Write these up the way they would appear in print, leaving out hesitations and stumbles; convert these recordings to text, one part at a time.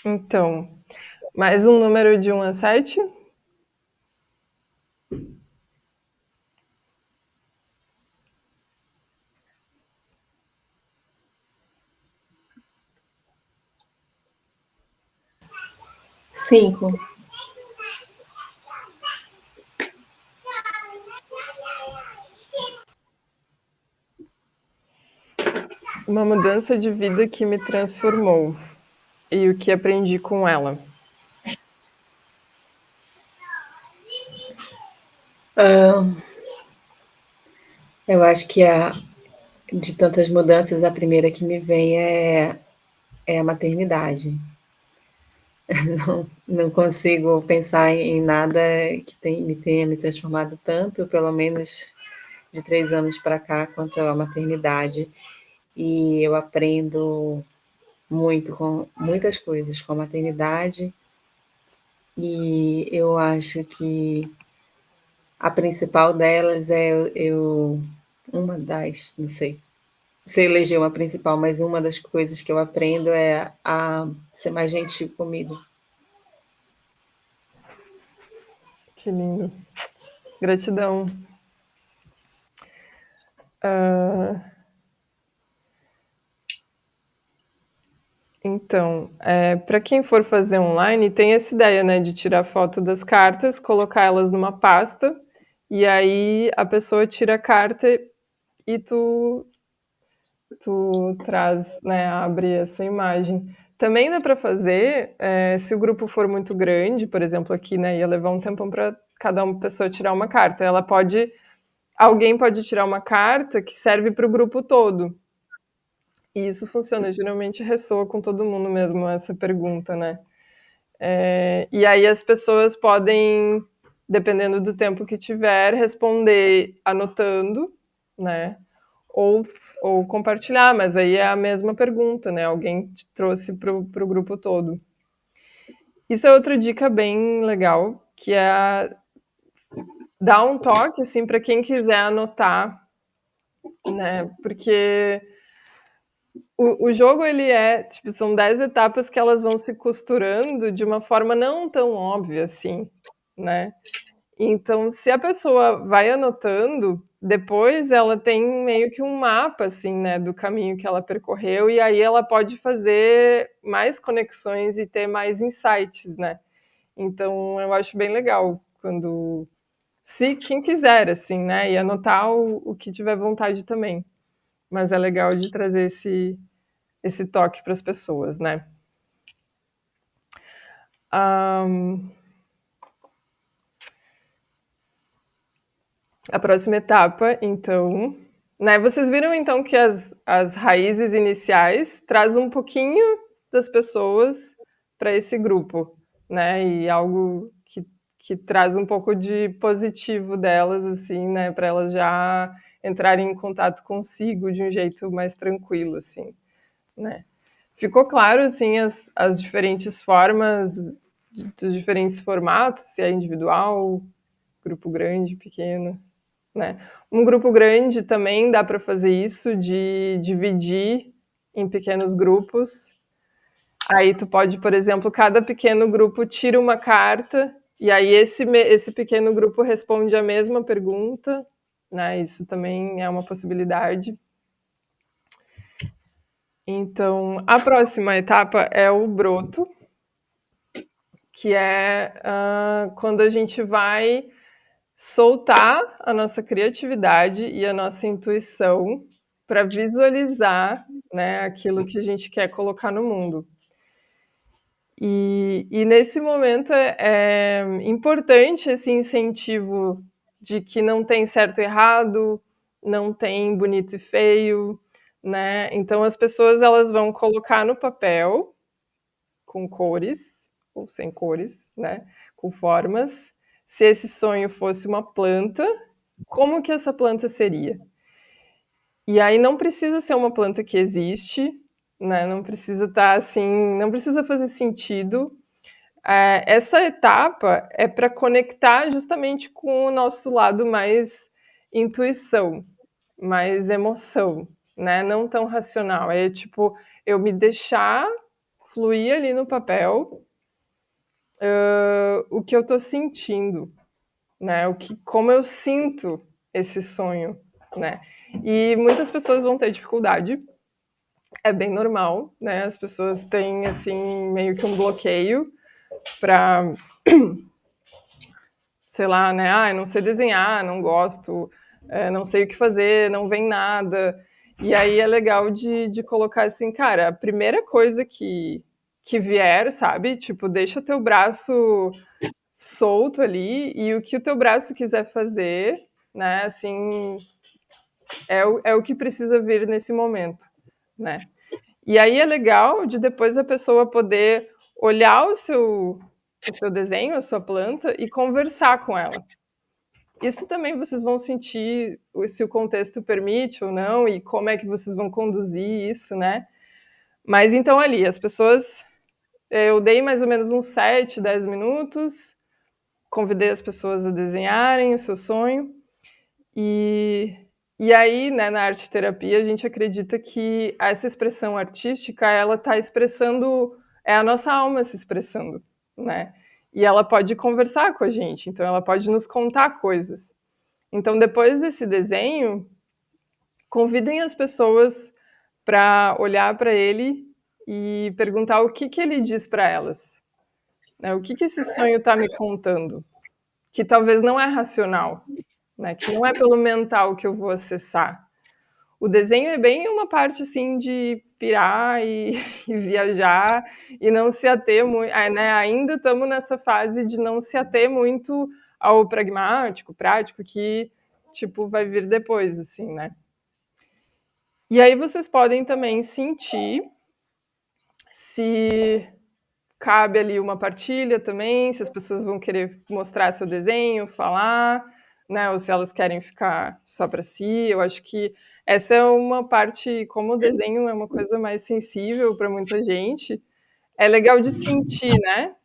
Então, mais um número de 1 a 7? Cinco. Uma mudança de vida que me transformou e o que aprendi com ela. Eu acho que de tantas mudanças, a primeira que me vem é a maternidade. Não consigo pensar em nada que tenha me transformado tanto, pelo menos de 3 anos para cá, quanto a maternidade. E eu aprendo muito com muitas coisas com a maternidade. E eu acho que a principal delas é uma das, não sei, você elegeu uma principal, mas uma das coisas que eu aprendo é a ser mais gentil comigo. Que lindo. Gratidão. Ah, então, para quem for fazer online, tem essa ideia, né, de tirar foto das cartas, colocar elas numa pasta, e aí a pessoa tira a carta e tu traz, né, abre essa imagem. Também dá para fazer, se o grupo for muito grande, por exemplo, aqui, né, ia levar um tempão para cada uma pessoa tirar uma carta. Alguém pode tirar uma carta que serve para o grupo todo. E isso funciona, geralmente ressoa com todo mundo mesmo essa pergunta, né? E aí as pessoas podem, dependendo do tempo que tiver, responder anotando, né? Ou, ou compartilhar, mas aí é a mesma pergunta, né? Alguém te trouxe para o grupo todo. Isso é outra dica bem legal, que é dar um toque assim para quem quiser anotar, né? Porque o jogo ele tipo, são 10 etapas que elas vão se costurando de uma forma não tão óbvia assim, né? Então, se a pessoa vai anotando, depois ela tem meio que um mapa, assim, né, do caminho que ela percorreu, e aí ela pode fazer mais conexões e ter mais insights, né? Então, eu acho bem legal quando. Se quem quiser, assim, né? E anotar o que tiver vontade também. Mas é legal de trazer esse toque para as pessoas, né? Um, A próxima etapa, então, né? Vocês viram então que as raízes iniciais traz um pouquinho das pessoas para esse grupo, né? E algo que traz um pouco de positivo delas, assim, né? Para elas já entrarem em contato consigo de um jeito mais tranquilo, assim, né? Ficou claro, assim, as diferentes formas dos diferentes formatos, se é individual, grupo grande, pequeno, né? Um grupo grande também dá para fazer isso, de dividir em pequenos grupos. Aí tu pode, por exemplo, cada pequeno grupo tira uma carta e aí esse pequeno grupo responde a mesma pergunta, né? Isso também é uma possibilidade. Então, a próxima etapa é o broto, que é quando a gente vai soltar a nossa criatividade e a nossa intuição para visualizar, né, aquilo que a gente quer colocar no mundo. E nesse momento é importante esse incentivo de que não tem certo e errado, não tem bonito e feio, né? Então as pessoas elas vão colocar no papel com cores ou sem cores, né? Com formas. Se esse sonho fosse uma planta, como que essa planta seria? E aí não precisa ser uma planta que existe, né? Não precisa estar assim, não precisa fazer sentido. Essa etapa é para conectar justamente com o nosso lado mais intuição, mais emoção, né? Não tão racional. É tipo eu me deixar fluir ali no papel o que eu tô sentindo, né? Como eu sinto esse sonho, né? E muitas pessoas vão ter dificuldade, é bem normal, né? As pessoas têm assim meio que um bloqueio para, sei lá, né? Ah, eu não sei desenhar, não gosto, não sei o que fazer, não vem nada. E aí é legal de colocar assim, cara, a primeira coisa que vier, sabe? Tipo, deixa o teu braço solto ali e o que o teu braço quiser fazer, né? Assim, é o que precisa vir nesse momento, né? E aí é legal de depois a pessoa poder olhar o seu desenho, a sua planta e conversar com ela. Isso também vocês vão sentir se o contexto permite ou não e como é que vocês vão conduzir isso, né? Mas então ali, as pessoas, eu dei mais ou menos uns 7, 10 minutos, convidei as pessoas a desenharem o seu sonho e aí, né, na arte terapia, a gente acredita que essa expressão artística, ela está expressando, é a nossa alma se expressando, né? E ela pode conversar com a gente, então ela pode nos contar coisas. Então, depois desse desenho, convidem as pessoas para olhar para ele e perguntar o que ele diz para elas. Né? O que esse sonho está me contando? Que talvez não é racional, né? Que não é pelo mental que eu vou acessar. O desenho é bem uma parte assim de pirar e viajar e não se ater muito, né? Ainda estamos nessa fase de não se ater muito ao pragmático, prático, que tipo vai vir depois, assim, né? E aí vocês podem também sentir se cabe ali uma partilha também, se as pessoas vão querer mostrar seu desenho, falar, né? Ou se elas querem ficar só para si. Eu acho que essa é uma parte, como o desenho é uma coisa mais sensível para muita gente, é legal de sentir, né?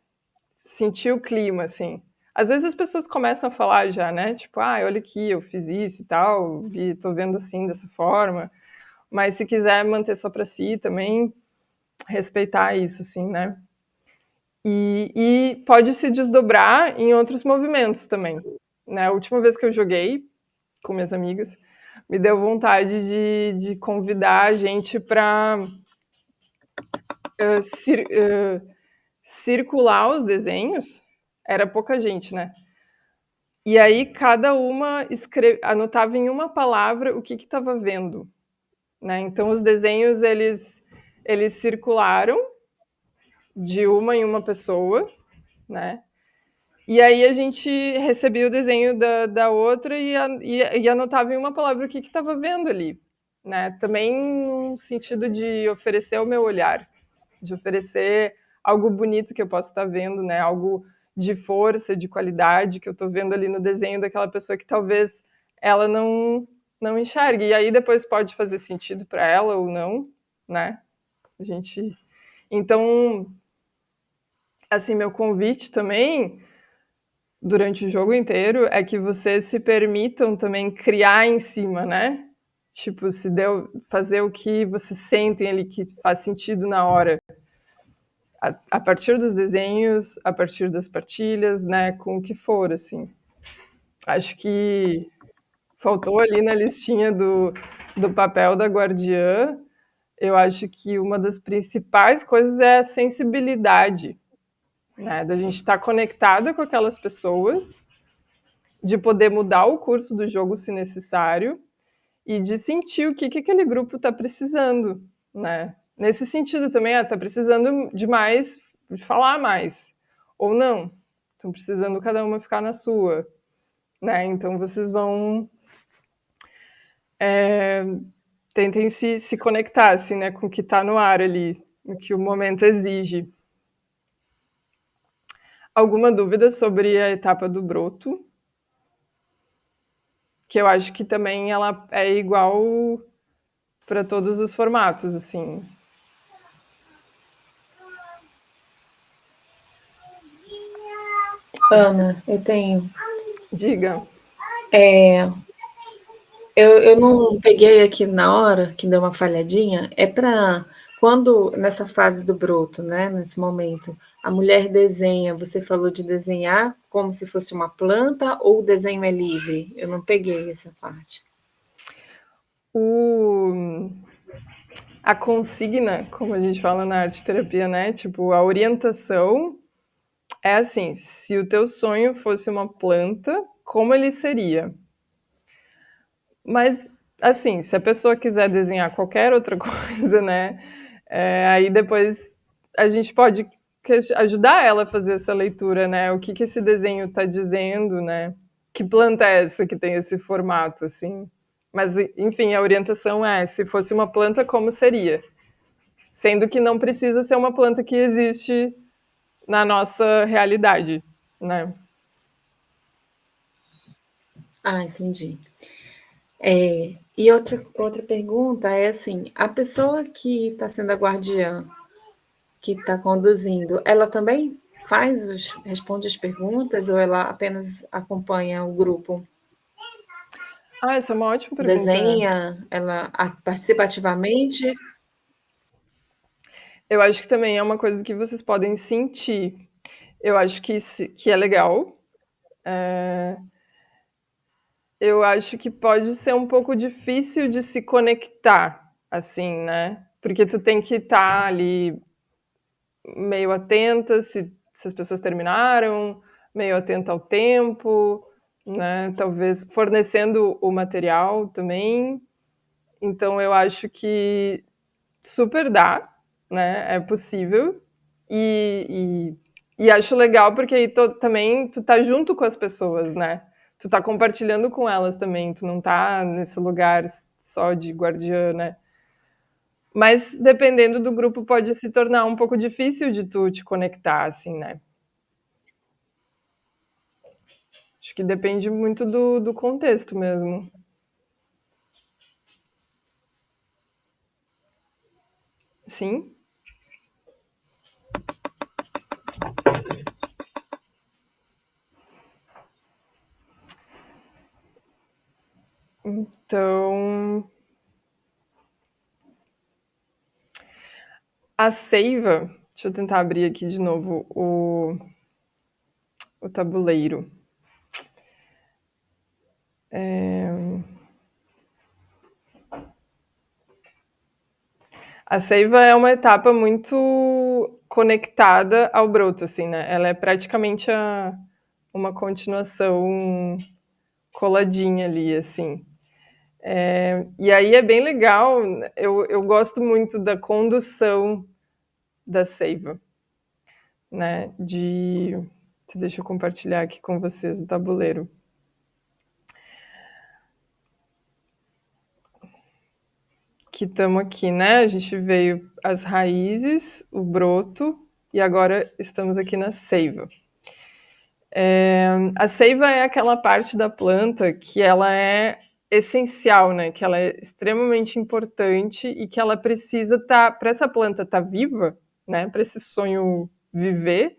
Sentir o clima, assim. Às vezes as pessoas começam a falar já, né? Tipo, ah, olha aqui, eu fiz isso e tal, tô vendo assim, dessa forma. Mas se quiser manter só para si também, respeitar isso, assim, né? E pode se desdobrar em outros movimentos também. Né? A última vez que eu joguei com minhas amigas, me deu vontade de convidar a gente para circular os desenhos. Era pouca gente, né? E aí cada uma anotava em uma palavra o que estava vendo. Né? Então os desenhos eles circularam de uma em uma pessoa, né? E aí a gente recebia o desenho da outra e anotava em uma palavra o que estava vendo ali. Né? Também no sentido de oferecer o meu olhar, de oferecer algo bonito que eu posso estar vendo, né? Algo de força, de qualidade que eu estou vendo ali no desenho daquela pessoa que talvez ela não enxergue. E aí depois pode fazer sentido para ela ou não, né? A gente... Então, assim, meu convite também durante o jogo inteiro é que vocês se permitam também criar em cima, né? Tipo, se deu fazer o que vocês sentem ali que faz sentido na hora. A partir dos desenhos, a partir das partilhas, né? Com o que for, assim. Acho que faltou ali na listinha do papel da guardiã. Eu acho que uma das principais coisas é a sensibilidade, né? Da gente estar conectada com aquelas pessoas, de poder mudar o curso do jogo se necessário e de sentir o que aquele grupo está precisando, né? Nesse sentido também, está precisando de mais, de falar mais, ou não. Estão precisando cada uma ficar na sua, né? Então vocês vão tentem se conectar assim, né, com o que está no ar ali, o que o momento exige. Alguma dúvida sobre a etapa do broto? Que eu acho que também ela é igual para todos os formatos, assim. Ana, eu tenho. Diga. Eu não peguei aqui na hora, que deu uma falhadinha. É para quando, nessa fase do broto, né, nesse momento, a mulher desenha, você falou de desenhar como se fosse uma planta ou o desenho é livre? Eu não peguei essa parte. A consigna, como a gente fala na arte terapia, né? Tipo, a orientação é assim: se o teu sonho fosse uma planta, como ele seria? Mas, assim, se a pessoa quiser desenhar qualquer outra coisa, né? Aí depois a gente pode ajudar ela a fazer essa leitura, né? O que que esse desenho está dizendo, né? Que planta é essa que tem esse formato, assim? Mas, enfim, a orientação é: se fosse uma planta, como seria? Sendo que não precisa ser uma planta que existe na nossa realidade, né? Ah, entendi. E outra pergunta é assim, a pessoa que está sendo a guardiã, que está conduzindo, ela também responde as perguntas ou ela apenas acompanha o grupo? Ah, essa é uma ótima pergunta. Desenha, ela participa ativamente? Eu acho que também é uma coisa que vocês podem sentir. Eu acho que é legal. É, eu acho que pode ser um pouco difícil de se conectar, assim, né? Porque tu tem que estar ali meio atenta se as pessoas terminaram, meio atenta ao tempo, né? Talvez fornecendo o material também. Então eu acho que super dá, né? É possível. E acho legal porque aí também tu tá junto com as pessoas, né? Tu tá compartilhando com elas também, tu não tá nesse lugar só de guardiã, né? Mas dependendo do grupo pode se tornar um pouco difícil de tu te conectar, assim, né? Acho que depende muito do contexto mesmo. Sim? Então, a seiva, deixa eu tentar abrir aqui de novo o tabuleiro. A seiva é uma etapa muito conectada ao broto, assim, né? Ela é praticamente uma continuação coladinha ali, assim. E aí é bem legal, eu gosto muito da condução da seiva, né? Deixa eu compartilhar aqui com vocês o tabuleiro. Que estamos aqui, né? A gente veio as raízes, o broto, e agora estamos aqui na seiva. A seiva é aquela parte da planta que ela é essencial, né? Que ela é extremamente importante e que ela precisa estar, para essa planta estar viva, né? Para esse sonho viver,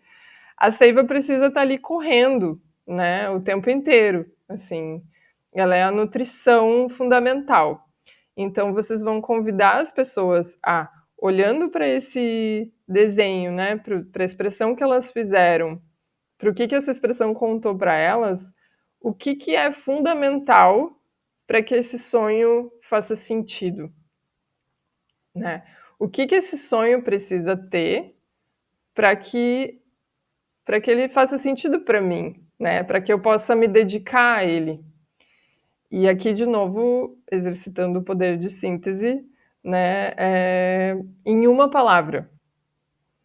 a seiva precisa estar ali correndo, né? O tempo inteiro, assim. Ela é a nutrição fundamental. Então vocês vão convidar as pessoas a, olhando para esse desenho, né? Para a expressão que elas fizeram, para o que essa expressão contou para elas, o que é fundamental para que esse sonho faça sentido, né? O que esse sonho precisa ter para que ele faça sentido para mim, né? Para que eu possa me dedicar a ele. E aqui de novo exercitando o poder de síntese, né? Em uma palavra,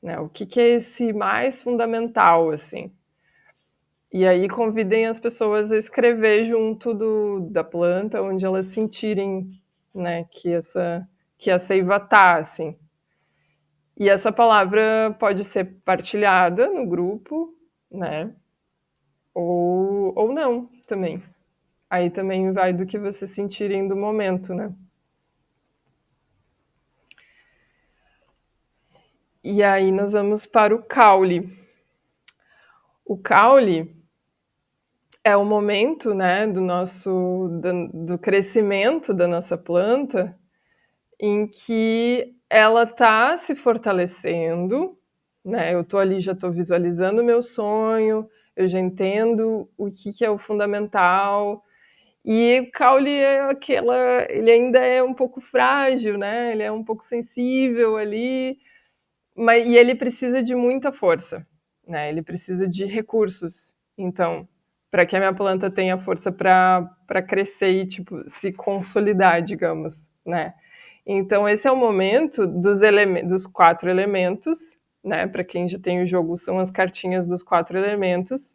né? O que é esse mais fundamental, assim? E aí convidem as pessoas a escrever junto da planta, onde elas sentirem, né, que a seiva tá, assim. E essa palavra pode ser partilhada no grupo, né, ou não também. Aí também vai do que vocês sentirem do momento, né. E aí nós vamos para o caule. O caule é o momento, né, do crescimento da nossa planta, em que ela está se fortalecendo, né? Eu tô ali, já estou visualizando o meu sonho, eu já entendo o que é o fundamental. E o caule ele ainda é um pouco frágil, né? Ele é um pouco sensível ali, e ele precisa de muita força, né? Ele precisa de recursos. Então, para que a minha planta tenha força para crescer e tipo se consolidar, digamos, né? Então esse é o momento dos 4 elementos, né? Para quem já tem o jogo, são as cartinhas dos 4 elementos.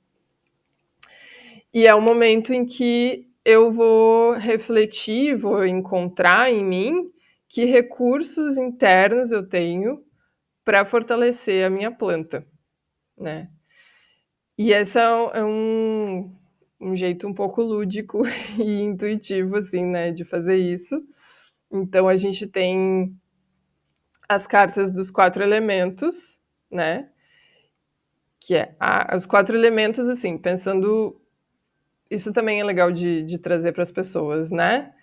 E é o momento em que eu vou refletir, vou encontrar em mim que recursos internos eu tenho para fortalecer a minha planta, né? E esse é um jeito um pouco lúdico e intuitivo, assim, né, de fazer isso. Então a gente tem as cartas dos 4 elementos, né? Que é os 4 elementos, assim, pensando. Isso também é legal de trazer para as pessoas, né?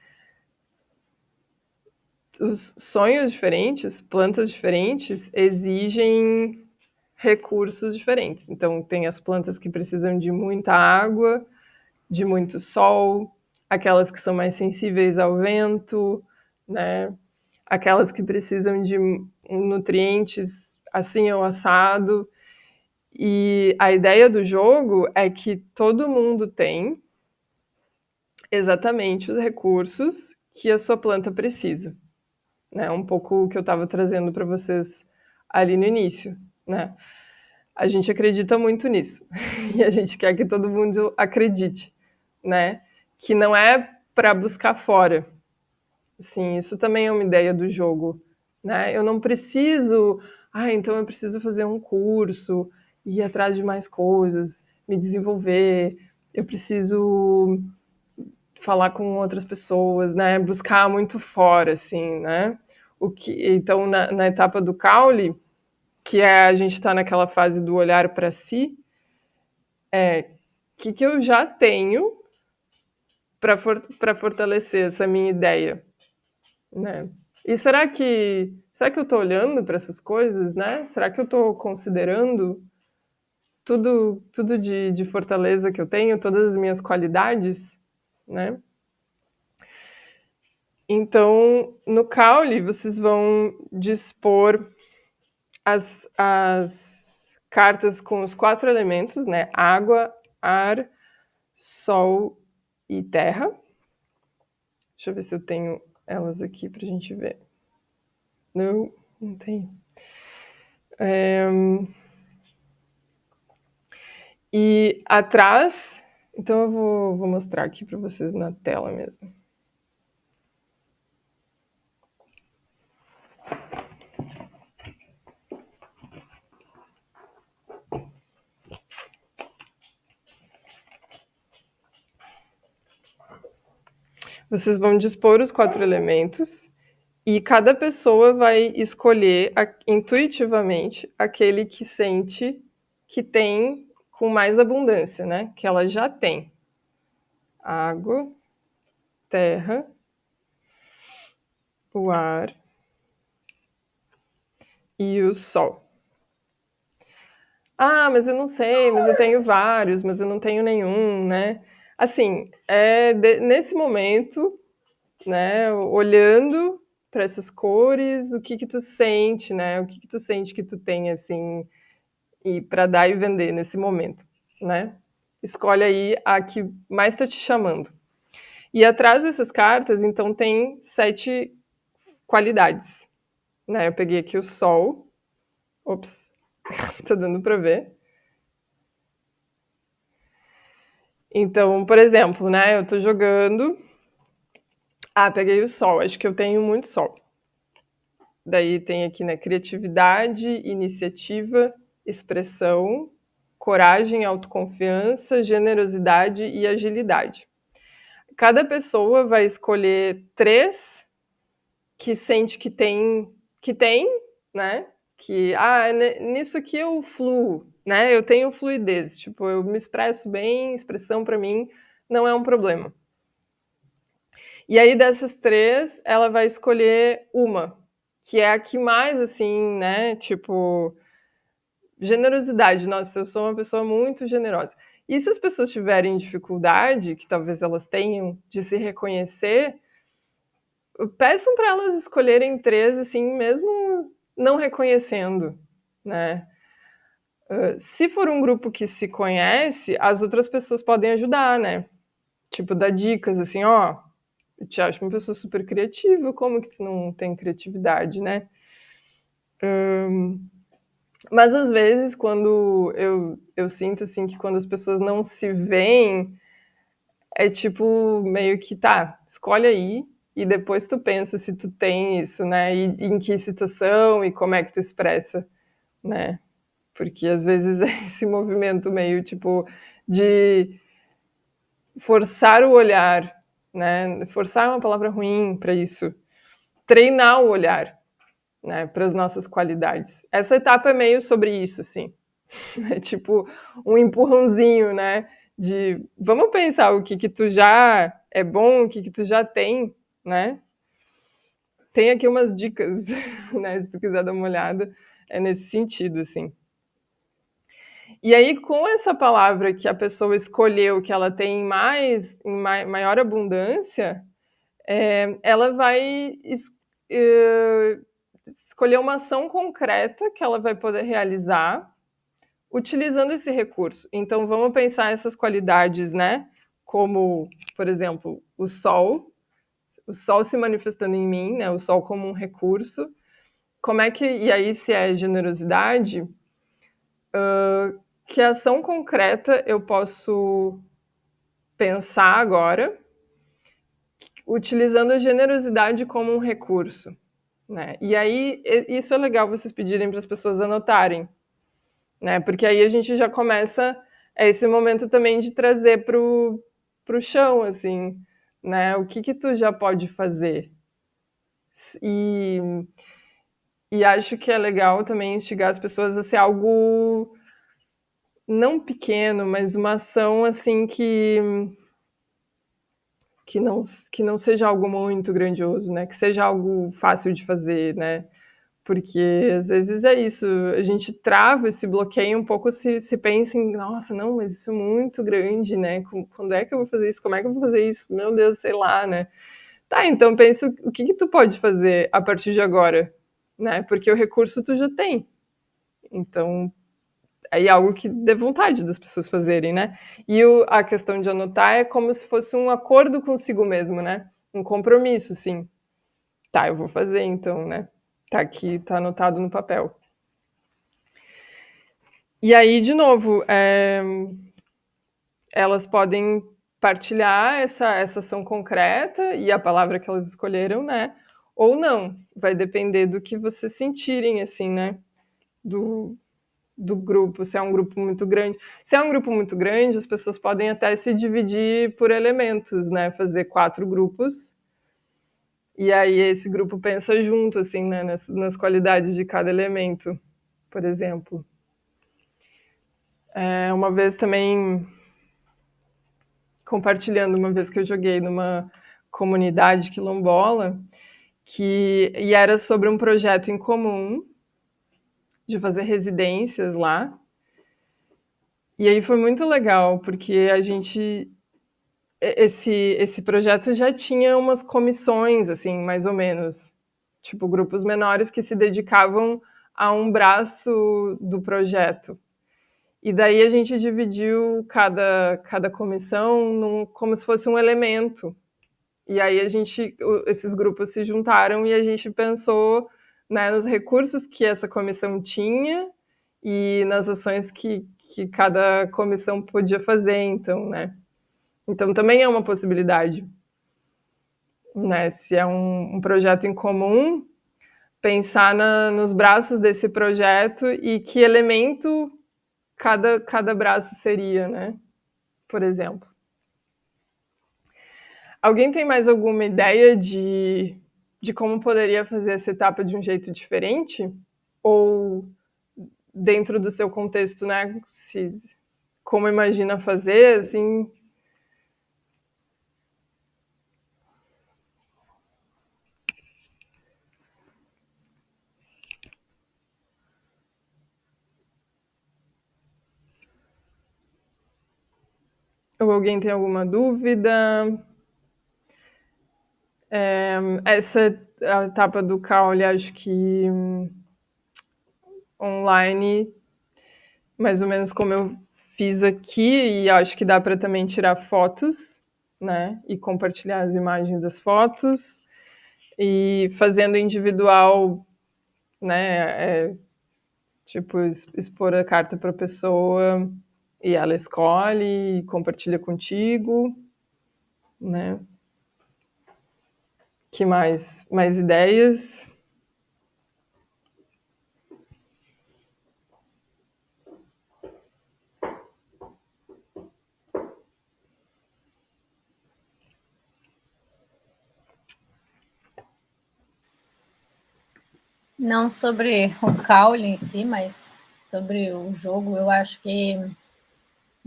Os sonhos diferentes, plantas diferentes, exigem recursos diferentes. Então, tem as plantas que precisam de muita água, de muito sol, aquelas que são mais sensíveis ao vento, né? Aquelas que precisam de nutrientes assim ou assado. E a ideia do jogo é que todo mundo tem exatamente os recursos que a sua planta precisa, né? Um pouco o que eu estava trazendo para vocês ali no início, né? A gente acredita muito nisso e a gente quer que todo mundo acredite, né? Que não é para buscar fora. Sim, isso também é uma ideia do jogo, né? Eu não preciso, então eu preciso fazer um curso, ir atrás de mais coisas, me desenvolver. Eu preciso falar com outras pessoas, né? Buscar muito fora, assim, né? Então, na etapa do caule, que a gente está naquela fase do olhar para si, que eu já tenho para fortalecer essa minha ideia, né? E será que eu estou olhando para essas coisas, né? Será que eu estou considerando tudo de fortaleza que eu tenho, todas as minhas qualidades, né? Então, no caule, vocês vão dispor as cartas com os 4 elementos, né? Água, ar, sol e terra. Deixa eu ver se eu tenho elas aqui para a gente ver. Não tem. E atrás, então eu vou mostrar aqui para vocês na tela mesmo. Vocês vão dispor os 4 elementos e cada pessoa vai escolher intuitivamente aquele que sente que tem com mais abundância, né? Que ela já tem. Água, terra, o ar e o sol. Mas eu não sei, mas eu tenho vários, mas eu não tenho nenhum, né? Assim, nesse momento, né, olhando para essas cores, o que tu sente, né? O que tu sente que tu tem, assim, e para dar e vender nesse momento, né? Escolhe aí a que mais está te chamando. E atrás dessas cartas, então, tem 7 qualidades, né? Eu peguei aqui o sol. Ops, tá dando para ver. Então, por exemplo, né? Eu tô jogando. Peguei o sol. Acho que eu tenho muito sol. Daí tem aqui, né? Criatividade, iniciativa, expressão, coragem, autoconfiança, generosidade e agilidade. Cada pessoa vai escolher 3 que sente que tem, né? Que, nisso aqui eu fluo, né? Eu tenho fluidez, tipo, eu me expresso bem, expressão para mim não é um problema. E aí, dessas 3, ela vai escolher uma, que é a que mais, assim, né, tipo, generosidade. Nossa, eu sou uma pessoa muito generosa. E se as pessoas tiverem dificuldade, que talvez elas tenham, de se reconhecer, peçam para elas escolherem 3, assim, mesmo não reconhecendo, né? Se for um grupo que se conhece, as outras pessoas podem ajudar, né? Tipo, dar dicas, assim, ó, eu te acho uma pessoa super criativa, como que tu não tem criatividade, né? Mas às vezes, quando eu sinto, assim, que quando as pessoas não se veem, é tipo, meio que, tá, escolhe aí, e depois tu pensa se tu tem isso, né? E em que situação, e como é que tu expressa, né? Porque às vezes é esse movimento meio, tipo, de forçar o olhar, né? Forçar é uma palavra ruim para isso. Treinar o olhar, né? Para as nossas qualidades. Essa etapa é meio sobre isso, assim. É tipo um empurrãozinho, né? De vamos pensar o que tu já é bom, o que tu já tem, né? Tem aqui umas dicas, né? Se tu quiser dar uma olhada, é nesse sentido, assim. E aí, com essa palavra que a pessoa escolheu, que ela tem maior abundância, ela vai escolher uma ação concreta que ela vai poder realizar utilizando esse recurso. Então, vamos pensar essas qualidades, né? Como, por exemplo, o sol se manifestando em mim, né? O sol como um recurso. Como é que, e aí, se é generosidade, que ação concreta eu posso pensar agora, utilizando a generosidade como um recurso, né? E aí, isso é legal vocês pedirem para as pessoas anotarem, né? Porque aí a gente já começa esse momento também de trazer pro chão, assim, né? O que tu já pode fazer? E, e acho que é legal também instigar as pessoas a ser algo não pequeno, mas uma ação assim que não, que não seja algo muito grandioso, né? Que seja algo fácil de fazer, né? Porque às vezes é isso, a gente trava esse bloqueio um pouco se pensa em, nossa, não, mas isso é muito grande, né? Quando é que eu vou fazer isso? Como é que eu vou fazer isso? Meu Deus, sei lá, né? Tá, então pensa o que tu pode fazer a partir de agora, né? Porque o recurso tu já tem. Então, aí é algo que dê vontade das pessoas fazerem, né? E a questão de anotar é como se fosse um acordo consigo mesmo, né? Um compromisso, sim. Tá, eu vou fazer então, né? Tá aqui, tá anotado no papel. E aí, de novo, elas podem partilhar essa ação concreta e a palavra que elas escolheram, né? Ou não, vai depender do que vocês sentirem, assim, né? Do, do grupo, se é um grupo muito grande. Se é um grupo muito grande, as pessoas podem até se dividir por elementos, né? Fazer 4 grupos. E aí esse grupo pensa junto, assim, né? Nas qualidades de cada elemento, por exemplo. Uma vez também, compartilhando, uma vez que eu joguei numa comunidade quilombola, e era sobre um projeto em comum de fazer residências lá. E aí foi muito legal, porque a gente esse projeto já tinha umas comissões, assim, mais ou menos, tipo grupos menores que se dedicavam a um braço do projeto. E daí a gente dividiu cada comissão como se fosse um elemento. E aí esses grupos se juntaram e a gente pensou, né, nos recursos que essa comissão tinha e nas ações que cada comissão podia fazer, então, né? Então também é uma possibilidade, né? Se é um projeto em comum, pensar nos braços desse projeto e que elemento cada braço seria, né? Por exemplo. Alguém tem mais alguma ideia de como poderia fazer essa etapa de um jeito diferente? Ou dentro do seu contexto, né? Como imagina fazer, assim? Ou alguém tem alguma dúvida? Essa a etapa do caule, acho que online, mais ou menos como eu fiz aqui, e acho que dá para também tirar fotos, né? E compartilhar as imagens das fotos. E fazendo individual, né? Tipo, expor a carta para a pessoa e ela escolhe e compartilha contigo, né? Que mais? Mais ideias? Não sobre o caule em si, mas sobre o jogo, eu acho que,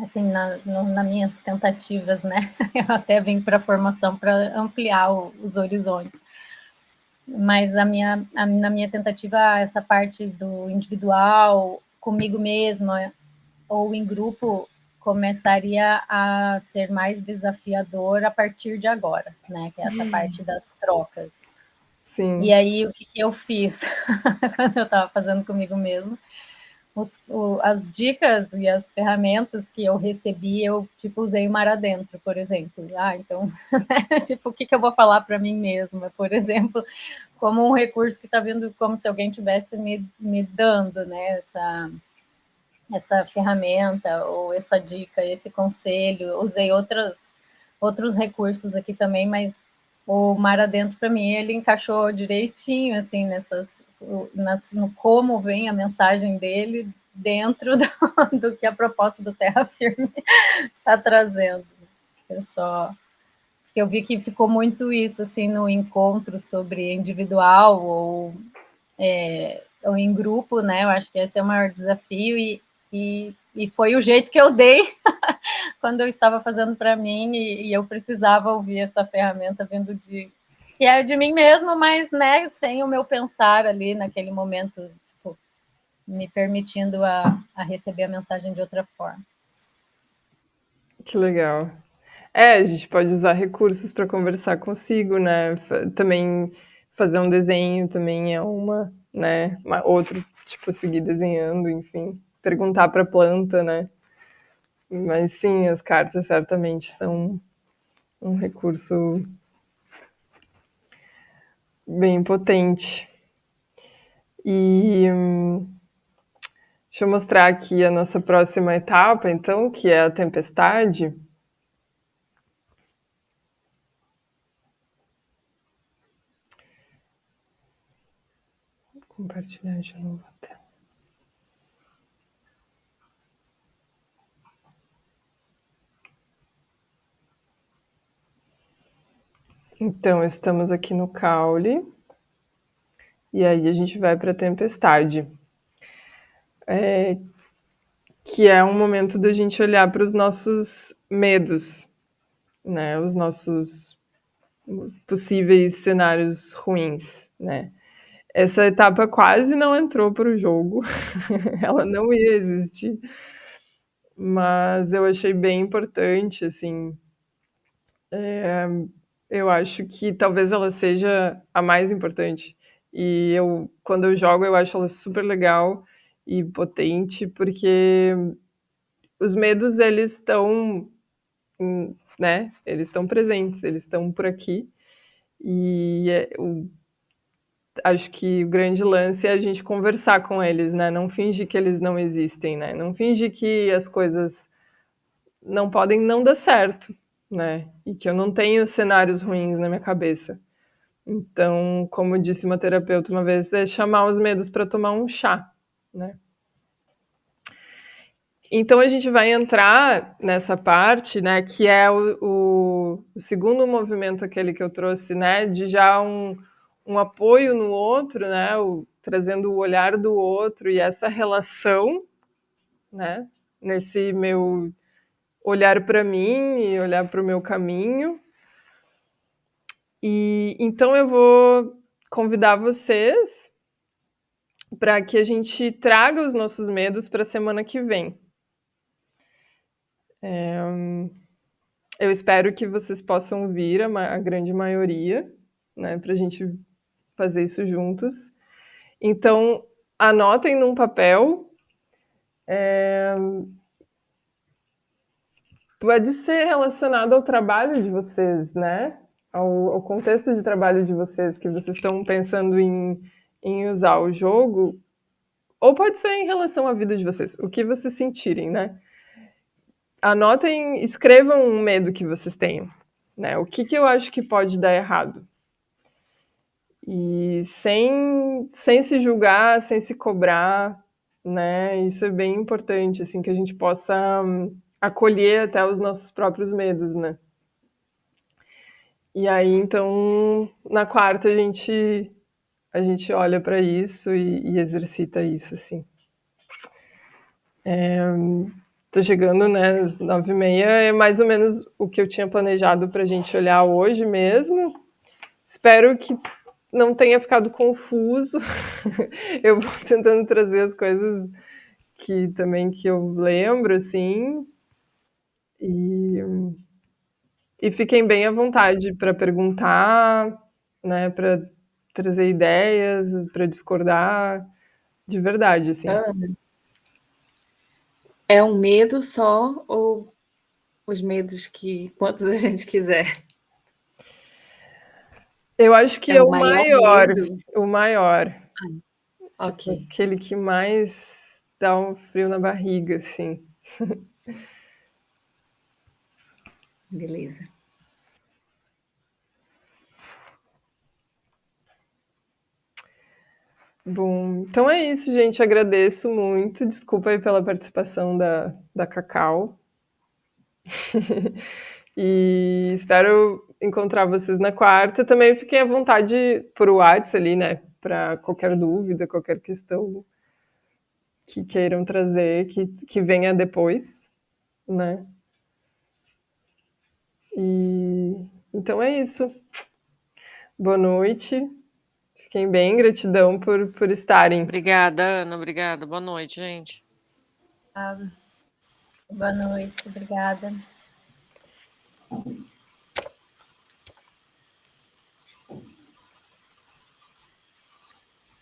assim, nas minhas tentativas, né? Eu até vim para a formação para ampliar os horizontes. Mas na minha tentativa, essa parte do individual, comigo mesma, ou em grupo, começaria a ser mais desafiador a partir de agora, né? Que é essa parte das trocas. Sim. E aí, o que eu fiz quando eu estava fazendo comigo mesmo? As dicas e as ferramentas que eu recebi, eu, tipo, usei o mar adentro, por exemplo. Então, tipo, o que eu vou falar para mim mesma, por exemplo, como um recurso que está vindo como se alguém tivesse me dando, né, essa ferramenta ou essa dica, esse conselho. Usei outros recursos aqui também, mas o mar adentro, para mim, ele encaixou direitinho, assim, no como vem a mensagem dele dentro do que a proposta do Terra Firme está trazendo. Eu vi que ficou muito isso, assim, no encontro sobre individual ou em grupo, né? Eu acho que esse é o maior desafio e foi o jeito que eu dei quando eu estava fazendo para mim e eu precisava ouvir essa ferramenta vindo que é de mim mesma, mas, né, sem o meu pensar ali naquele momento, tipo, me permitindo a receber a mensagem de outra forma. Que legal. A gente pode usar recursos para conversar consigo, né? Também fazer um desenho também é né? Outro, tipo, seguir desenhando, enfim. Perguntar para a planta, né? Mas sim, as cartas certamente são um recurso bem potente. E deixa eu mostrar aqui a nossa próxima etapa, então, que é a tempestade. Vou compartilhar de novo a tela. Então, estamos aqui no caule. E aí a gente vai para a tempestade. Que é um momento da gente olhar para os nossos medos, né? Os nossos possíveis cenários ruins, né? Essa etapa quase não entrou para o jogo, ela não ia existir, mas eu achei bem importante, assim. Eu acho que talvez ela seja a mais importante. E quando eu jogo, eu acho ela super legal e potente, porque os medos, eles estão, né? Eles estão presentes, eles estão por aqui. E acho que o grande lance é a gente conversar com eles, né? Não fingir que eles não existem, né? Não fingir que as coisas não podem não dar certo, né? E que eu não tenho cenários ruins na minha cabeça. Então, como disse uma terapeuta uma vez, é chamar os medos para tomar um chá, né? Então a gente vai entrar nessa parte, né, que é o segundo movimento, aquele que eu trouxe, né, de já um apoio no outro, né, trazendo o olhar do outro e essa relação, né, nesse meu olhar para mim e olhar para o meu caminho. E então eu vou convidar vocês para que a gente traga os nossos medos para a semana que vem. Eu espero que vocês possam vir, a grande maioria, né, para a gente fazer isso juntos. Então, anotem num papel. Pode ser relacionado ao trabalho de vocês, né? Ao contexto de trabalho de vocês, que vocês estão pensando em usar o jogo, ou pode ser em relação à vida de vocês, o que vocês sentirem, né? Anotem, escrevam um medo que vocês tenham, né? O que eu acho que pode dar errado. E sem se julgar, sem se cobrar, né? Isso é bem importante, assim, que a gente possa acolher até os nossos próprios medos, né? E aí, então, na quarta a gente olha para isso e exercita isso, assim. Tô chegando, né, às 9h30, é mais ou menos o que eu tinha planejado para a gente olhar hoje mesmo. Espero que não tenha ficado confuso. Eu vou tentando trazer as coisas que eu lembro, assim, e, e fiquem bem à vontade para perguntar, né, para trazer ideias, para discordar, de verdade, assim. Ana, é um medo só ou os medos que quantos a gente quiser? Eu acho que É é o maior medo? o maior, tipo, Ok, aquele que mais dá um frio na barriga, assim. beleza. Bom, então é isso, gente. Agradeço muito. Desculpa aí pela participação da Cacau. E espero encontrar vocês na quarta. Também fiquem à vontade por WhatsApp ali, né? Para qualquer dúvida, qualquer questão que queiram trazer, que venha depois, né? E então é isso. Boa noite. Fiquem bem. Gratidão por estarem. Obrigada, Ana. Obrigada. Boa noite, gente. Boa noite, obrigada.